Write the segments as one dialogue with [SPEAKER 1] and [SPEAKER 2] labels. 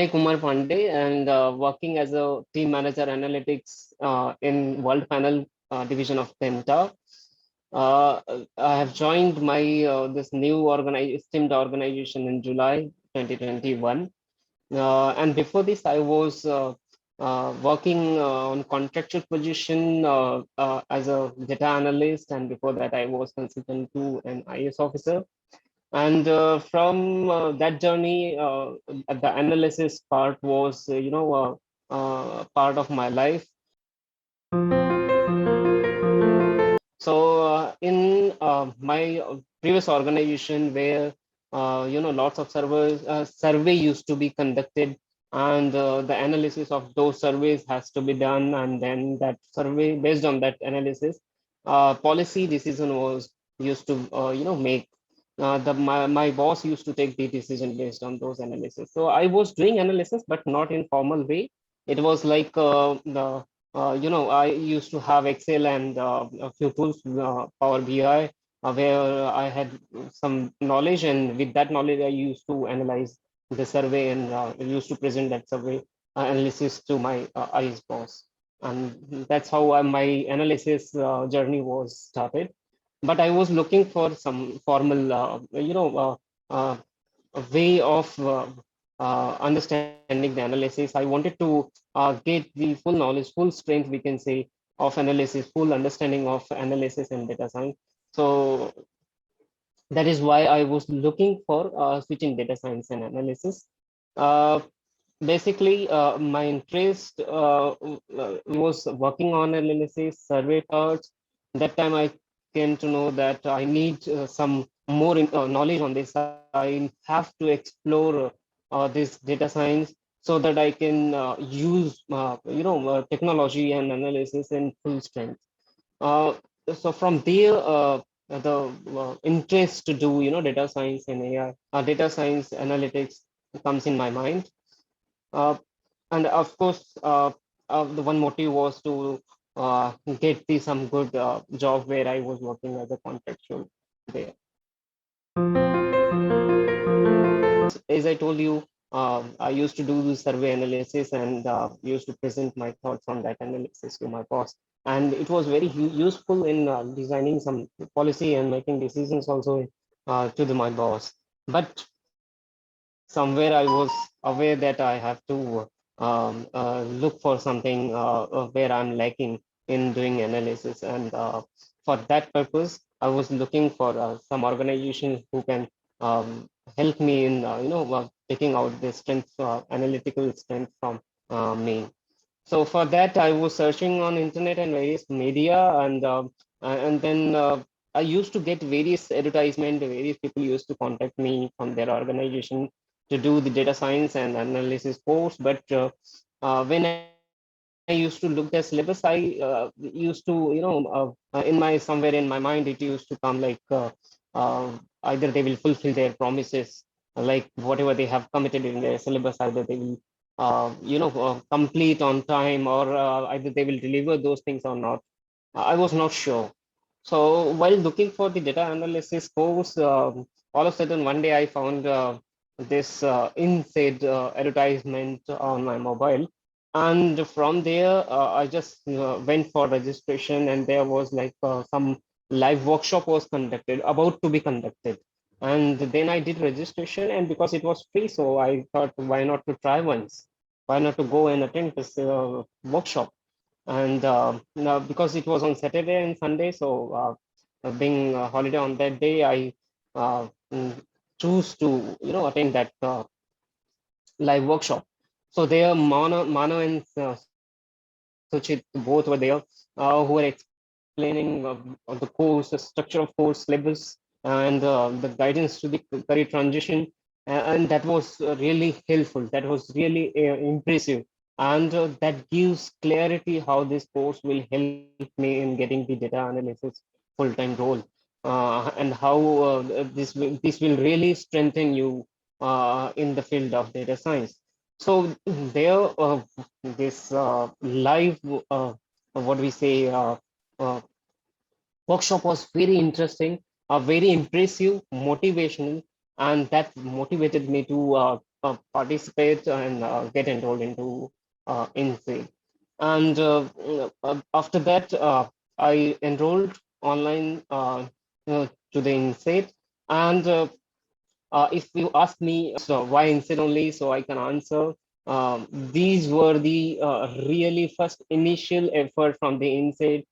[SPEAKER 1] Vinay Kumar Pandey and working as a team manager analytics in Worldpanel division of Kantar. Uh, I have joined my this new esteemed organization in July 2021. And before this, I was working on contractual position as a data analyst, and before that, I was consultant to an IS officer. And from that journey, the analysis part was, part of my life. So in my previous organization, where lots of survey used to be conducted, and the analysis of those surveys has to be done, and then that survey, based on that analysis, policy decision was used to make. My boss used to take the decision based on those analysis. So I was doing analysis, but not in formal way. It was like I used to have Excel and a few tools, Power BI, where I had some knowledge, and with that knowledge, I used to analyze the survey and used to present that survey analysis to my IS boss. And that's how my analysis journey was started. But I was looking for some formal, a way of understanding the analysis. I wanted to get the full knowledge, full strength, we can say, of analysis, full understanding of analysis and data science. So that is why I was looking for switching data science and analysis. Uh, Basically, my interest was working on analysis, survey charts. That time I came to know that I need some more knowledge on this. I have to explore this data science so that I can use, technology and analysis in full strength. Uh, so from there, the interest to do, data science and AI, data science analytics comes in my mind. Uh, and of course, the one motive was to get the some good job where I was working as a contractual there. As I told you, I used to do the survey analysis and used to present my thoughts on that analysis to my boss. And it was very useful in designing some policy and making decisions also my boss. But somewhere I was aware that I have to look for something where I'm lacking in doing analysis. And for that purpose, I was looking for some organizations who can help me in, taking out the strength, analytical strength from me. So for that, I was searching on internet and various media, and then I used to get various advertisement. Various people used to contact me from their organization to do the data science and analysis course. But when I used to look at syllabus, I used to, in my somewhere in my mind, it used to come like either they will fulfill their promises, like whatever they have committed in their syllabus, either they will complete on time, or either they will deliver those things or not. I was not sure. So while looking for the data analysis course, all of a sudden one day I found this INSAID advertisement on my mobile. And from there, I just went for registration, and there was like some live workshop was conducted, about to be conducted. And then I did registration, and because it was free, so I thought, why not to try once? Why not to go and attend this workshop? And now, because it was on Saturday and Sunday, so being a holiday on that day, I choose to attend that live workshop. So there, Mano and Suchit both were there, who were explaining the course, the structure of course, syllabus, and the guidance to the career transition. And that was really helpful. That was really impressive. And that gives clarity how this course will help me in getting the data analysis full-time role, and how this will really strengthen you in the field of data science. So there, this live, what we say, uh, workshop was very interesting, very impressive, motivational, and that motivated me to participate and get enrolled into INSAID. And after that, I enrolled online to the INSAID. And if you ask me, so why INSAID only, so I can answer. These were the really first initial effort from the INSAID,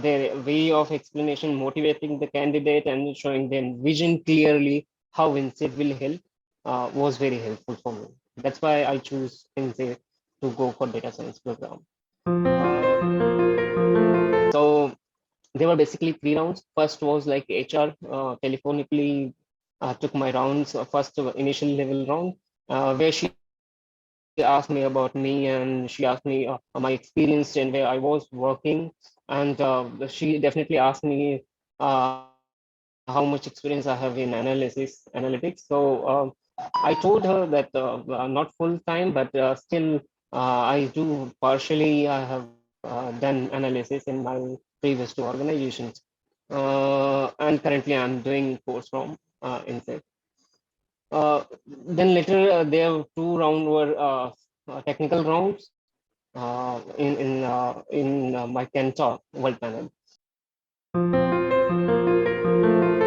[SPEAKER 1] their way of explanation, motivating the candidate and showing them vision clearly how INSAID will help was very helpful for me. That's why I choose INSAID to go for data science program. So they were basically three rounds. First was like HR telephonically took my rounds, first initial level round, where she asked me about me and she asked me my experience and where I was working. And she definitely asked me how much experience I have in analytics. So I told her that not full time, but still I do partially. I have done analysis in my previous two organizations. And currently I'm doing course from INSET. Then later there were two round were technical rounds in my Kantar Worldpanel.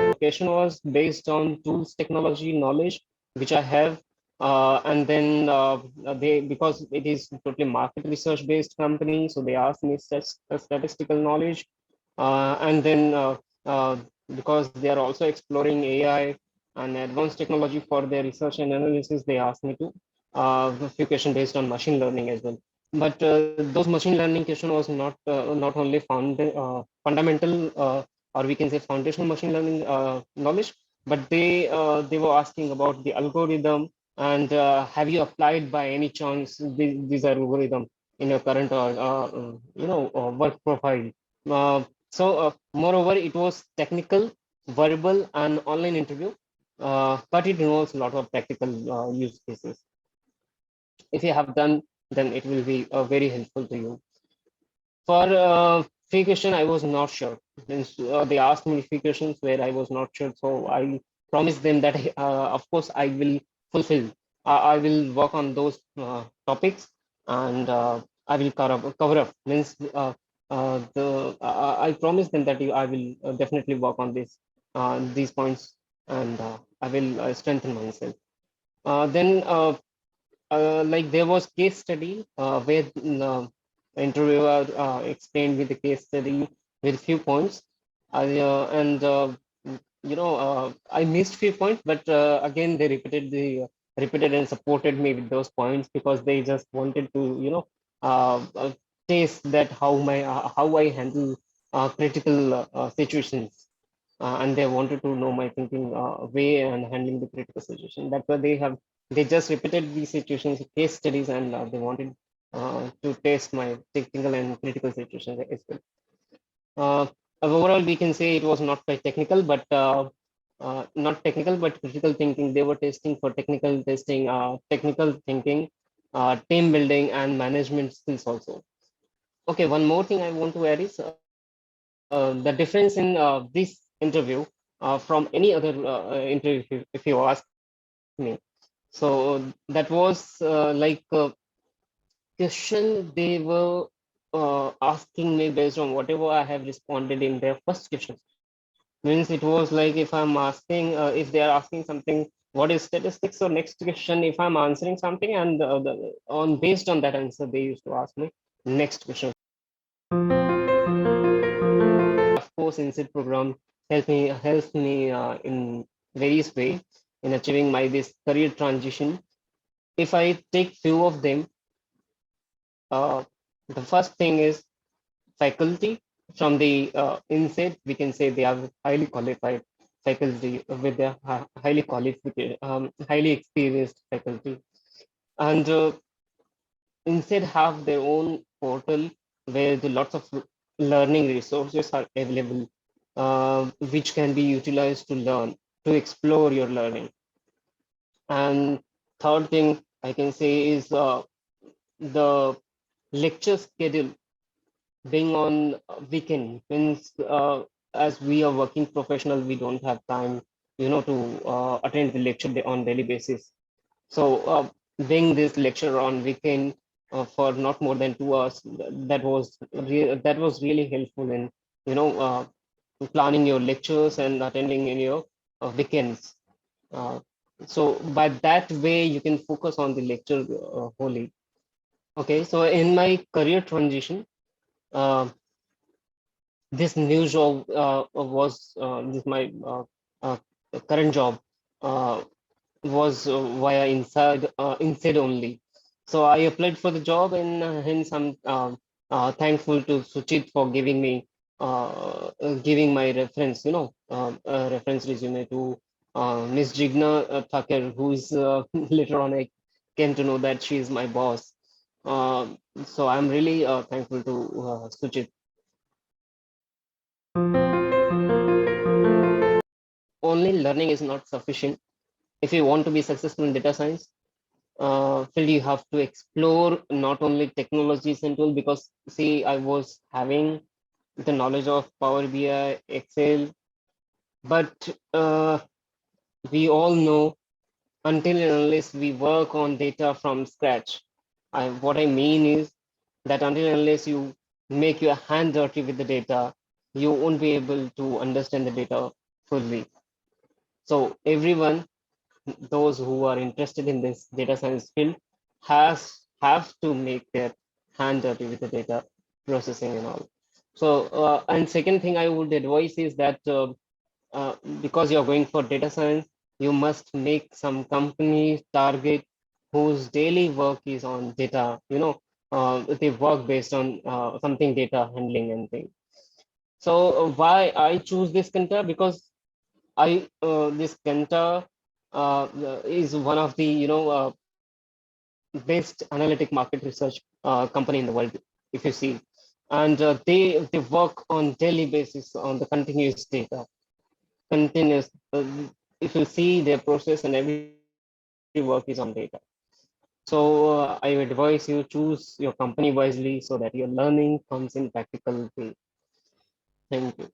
[SPEAKER 1] Location was based on tools technology knowledge which I have. And then they, because it is totally market research based company, so they asked me statistical knowledge. And then because they are also exploring AI and advanced technology for their research and analysis, they asked me to a few questions based on machine learning as well. But those machine learning question was not only fundamental or we can say foundational machine learning knowledge, but they were asking about the algorithm and have you applied by any chance these algorithm in your current or work profile. Moreover, it was technical, verbal, and online interview, but it involves a lot of practical use cases. If you have done, then it will be very helpful to you. For free question, I was not sure. Means, they asked me free questions where I was not sure, so I promised them that, of course, I will fulfill. I will work on those topics, and I will cover up. Means I promised them that I will definitely work on this these points, and I will strengthen myself. Then like there was case study where interviewer explained with the case study with few points. And I missed few points, but again they repeated and supported me with those points because they just wanted to taste that how I handle critical situations, and they wanted to know my thinking way and handling the critical situation. That's why they just repeated these situations, case studies, and they wanted to test my technical and critical situations as well. Overall, we can say it was not quite technical, but not technical, but critical thinking. They were testing for technical testing, technical thinking, team building, and management skills also. Okay, one more thing I want to add is the difference in this interview from any other interview, if you ask me. So that was question they were asking me based on whatever I have responded in their first question. Means it was like if I'm asking, if they are asking something, what is statistics? So next question, if I'm answering something, and on based on that answer, they used to ask me next question. Of course, INSEAD program helps me in various way in achieving my this career transition. If I take few of them, the first thing is faculty from the INSEAD. We can say they are highly qualified faculty with their highly qualified, highly experienced faculty, and INSEAD have their own portal where the lots of learning resources are available, which can be utilized to learn, to explore your learning. And third thing I can say is the lecture schedule being on weekend means as we are working professional, we don't have time, to attend the lecture on daily basis. So being this lecture on weekend for not more than 2 hours, that was really helpful in you know planning your lectures and attending in your weekends. Uh, so by that way, you can focus on the lecture wholly. Okay, so in my career transition, uh, this new job was this my uh, current job was via inside only. So I applied for the job, and hence I'm thankful to Suchit for giving my reference, reference resume to Miss Jigna Thakur, who is later on I came to know that she is my boss. Uh, so I'm really thankful to Suchit. Only learning is not sufficient. If you want to be successful in data science field, you have to explore not only technologies and tools, because see, I was having the knowledge of Power BI, Excel, but we all know until and unless we work on data from scratch. What I mean is that until and unless you make your hand dirty with the data, you won't be able to understand the data fully. So everyone, those who are interested in this data science field, have to make their hand dirty with the data processing and all. So and second thing I would advise is that uh, because you're going for data science, you must make some company target whose daily work is on data. They work based on something data handling and things. So why I choose this Kantar? Because this Kantar is one of the best analytic market research company in the world, if you see, and they work on daily basis on the continuous data, continuous. If you see their process and every work is on data. So I advise you choose your company wisely so that your learning comes in practical way. Thank you.